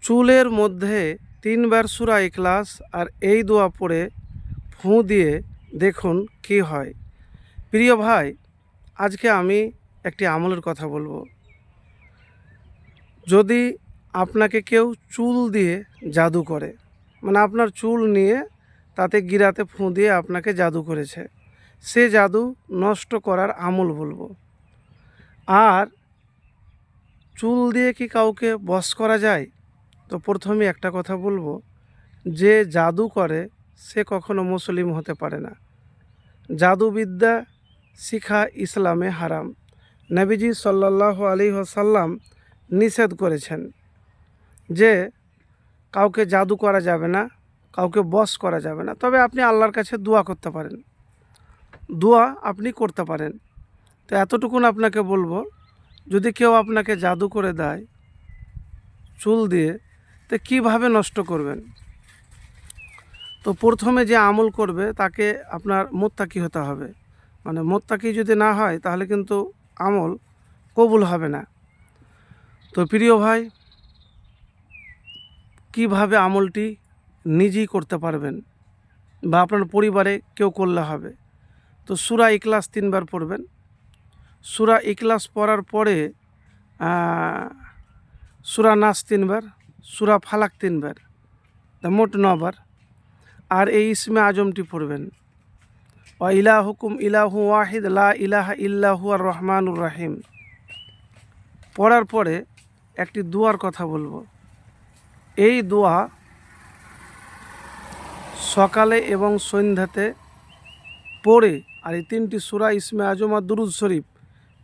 চুলের মধ্যে 3 বার সূরা ইখলাস আর এই দোয়া পড়ে ফুঁ দিয়ে দেখুন কি হয়। প্রিয় ভাই, আজকে আমি একটি আমলের কথা বলবো। যদি আপনাকে কেউ চুল দিয়ে জাদু করে, মানে আপনার চুল নিয়ে তাতে গিরাতে ফুঁ দিয়ে আপনাকে জাদু করেছে, সে জাদু নষ্ট করার আমল বলবো। আর চুল দিয়ে কি কাউকে বশ করা যায়? তো প্রথমে একটা কথা বলবো, যে জাদু করে সে কখনো মুসলিম হতে পারে না। জাদুবিদ্যা শিখা ইসলামে হারাম। নবীজি সাল্লাল্লাহু আলাইহি ওয়াসাল্লাম নিষেধ করেছেন যে কাউকে জাদু করা যাবে না, কাউকে বশ করা যাবে না। তবে আপনি আল্লাহর কাছে দোয়া করতে পারেন, দোয়া আপনি করতে পারেন। তো এতটুকুন আপনাকে বলবো, যদি কেউ আপনাকে জাদু করে দেয় চুল দিয়ে, তো কীভাবে নষ্ট করবেন? তো প্রথমে যে আমল করবে তাকে আপনার মোত্তাকি হতে হবে। মানে মোত্তাকি যদি না হয় তাহলে কিন্তু আমল কবুল হবে না। তো প্রিয় ভাই, কিভাবে আমলটি নিজেই করতে পারবেন বা আপনার পরিবারে কেউ করলে হবে? তো সূরা ইখলাস 3 বার পড়বেন। সূরা ইখলাস পড়ার পরে সূরা নাস 3 বার, সূরা ফালাক 3 বার, মোট 9 বার। আর এই ইসমে আজমটি পড়বেন, ওয়া ইলাহুকুম ইলাহু ওয়াহিদ লা ইলাহা ইল্লা হুয়ার রহমানুর রাহিম। পড়ার পরে একটি দোয়ার কথা বলবো। এই দোয়া সকালে এবং সন্ধ্যাতে পড়ে, আর এই 3টি সূরা ইসমে আজম আর দুরুদ শরীফ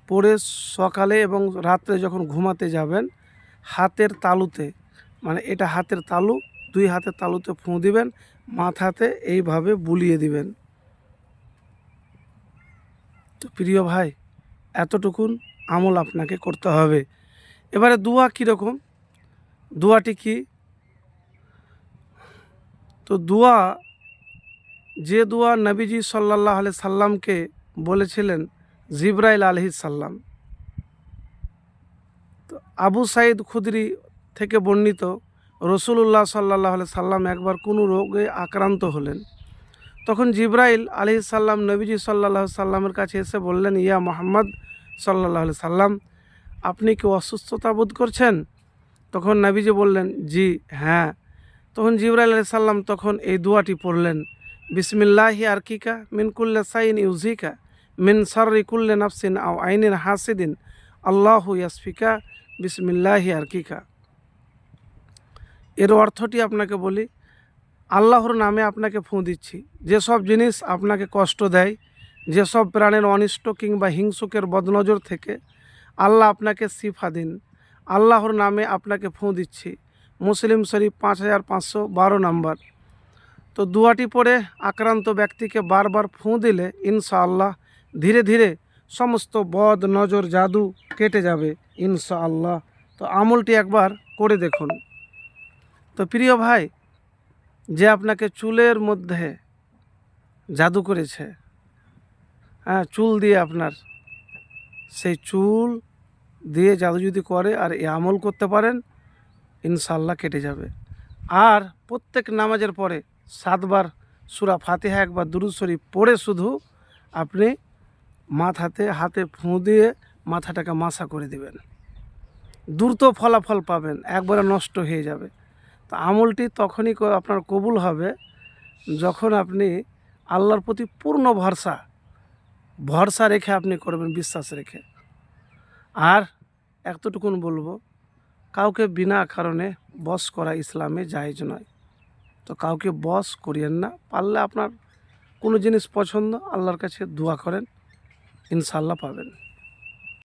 পড়ে সকালে এবং রাত্রে যখন ঘুমাতে যাবেন, হাতের তালুতে, মানে এটা হাতের তালু, 2 হাতের তালুতে ফুঁ দিবেন, মাথাতে এইভাবে বুলিয়ে দিবেন। তো প্রিয় ভাই, এতটুকুন আমল আপনাকে করতে হবে। এবারে দোয়া কীরকম, দোয়াটি কি? তো দোয়া, যে দোয়া নবীজি সাল্লাল্লাহু আলাইহি সাল্লামকে বলেছিলেন জিবরাইল আলাইহিস সালাম। তো আবু সাঈদ খুদরি থেকে বর্ণিত, রাসূলুল্লাহ সাল্লাল্লাহু আলাইহি সাল্লাম একবার কোনো রোগে আক্রান্ত হলেন। তখন জিবরাইল আলাইহিস সালাম নবীজি সাল্লাল্লাহু আলাইহি সাল্লামের কাছে এসে বললেন, ইয়া মুহাম্মদ সাল্লাল্লাহু আলাইহি সাল্লাম, আপনি কি অসুস্থতা বোধ করছেন? তখন নবীজি বললেন, জি হ্যাঁ। তখন জিবরাইল আলাইহিস সালাম তখন এই দোয়াটি পড়লেন, বিসমিল্লাহি আরকিকা মিন কুল্লি সাইন ইউজিকা মিন শাররি কুল্লি নাফসিন আও আইনিন হাসিদিন আল্লাহু ইয়াসফিকা বিসমিল্লাহি আরকিকা। এর অর্থটি আপনাকে বলি, আল্লাহর নামে আপনাকে ফুঁ দিচ্ছি, যেসব জিনিস আপনাকে কষ্ট দেয়, যেসব প্রাণের অনিষ্ট কিংবা হিংসুকের বদনজর থেকে আল্লাহ আপনাকে শিফা দিন। আল্লাহর নামে আপনাকে ফুঁ দিচ্ছি। মুসলিম শরীফ 5512 নম্বর। তো দোয়াটি পড়ে আক্রান্ত ব্যক্তিকে বারবার ফুঁ দিলে ইনশাআল্লাহ ধীরে ধীরে সমস্ত বদ নজর জাদু কেটে যাবে ইনশাআল্লাহ। তো আমলটি একবার করে দেখুন। তো প্রিয় ভাই, যে আপনাকে চুলের মধ্যে জাদু করেছে, চুল দিয়ে আপনার, সেই চুল দিয়ে জাদু যদি করে আর এই আমল করতে পারেন, ইনশাআল্লাহ কেটে যাবে। আর প্রত্যেক নামাজের পরে 7 বার সূরা ফাতিহা, একবার দুরূদ শরীফ পড়ে শুধু আপনি হাতে ফুঁ দিয়ে মাথাটাকে মাসা করে দিবেন। দ্রুত ফলাফল পাবেন, একবারে নষ্ট হয়ে যাবে। তো আমলটি তখনই আপনার কবুল হবে যখন আপনি আল্লাহর প্রতি পূর্ণ ভরসা রেখে আপনি করবেন, বিশ্বাস রেখে। আর এতটুকুন বলবো, কাউকে বিনা কারণে বশ করা ইসলামে জায়েজ নয়। তো কাউকে বশ করিয়েন না। পারলে আপনার কোনো জিনিস পছন্দ, আল্লাহর কাছে দোয়া করেন, ইনশাআল্লাহ পাবেন।